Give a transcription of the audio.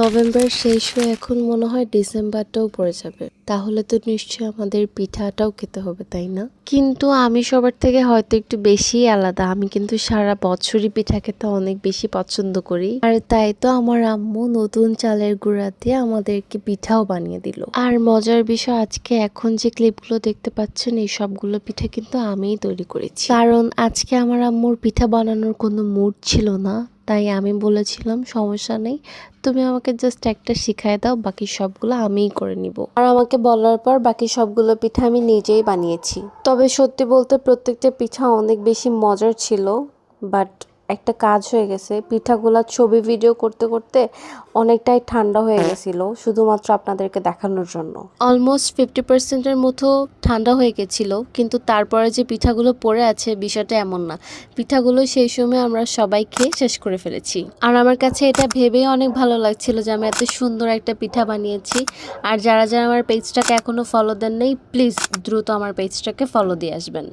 November শেষ হয়ে এখন মনে হয় ডিসেম্বরটাও পড়ে যাবে। তাহলে তো নিশ্চয়ই আমাদের পিঠাটাও খেতে হবে, তাই না? কিন্তু আমি সবার থেকে হয়তো একটু বেশি আলাদা। আমি কিন্তু সারা বছরই পিঠা খেতে অনেক বেশি পছন্দ করি। আর তাই তো আমার আম্মু নতুন চালের গুঁড়া দিয়ে আমাদেরকে পিঠাও বানিয়ে দিল। আর মজার বিষয়, আজকে এখন যে ক্লিপগুলো দেখতে পাচ্ছেন এই সবগুলো পিঠা কিন্তু আমিই তৈরি করেছি। কারণ আজকে আমার আম্মুর পিঠা বানানোর কোনো মুড ছিল না, তাই আমি বলেছিলাম সমস্যা নেই, তুমি আমাকে জাস্ট একটা শিখায় দাও, বাকি সবগুলো আমিই করে নিব। আর আমাকে বলার পর বাকি সবগুলো পিঠা আমি নিজেই বানিয়েছি। তবে সত্যি বলতে প্রত্যেকটা পিঠা অনেক বেশি মজার ছিল। বাট একটা কাজ হয়ে গেছে, পিঠাগুলা ছবি ভিডিও করতে করতে অনেকটাই ঠান্ডা হয়ে গেছিল শুধুমাত্র আপনাদেরকে দেখানোর জন্য। অলমোস্ট 50%-এর মতো ঠান্ডা হয়ে গেছিল, কিন্তু তারপরে যে পিঠাগুলো পড়ে আছে বিষয়টা এমন না। পিঠাগুলো সেই সময় আমরা সবাই খেয়ে শেষ করে ফেলেছি। আর আমার কাছে এটা ভেবেই অনেক ভালো লাগছিল যে আমি এত সুন্দর একটা পিঠা বানিয়েছি। আর যারা যারা আমার পেজটাকে এখনো ফলো দেন নাই, প্লিজ দ্রুত আমার পেজটাকে ফলো দিয়ে আসবেন।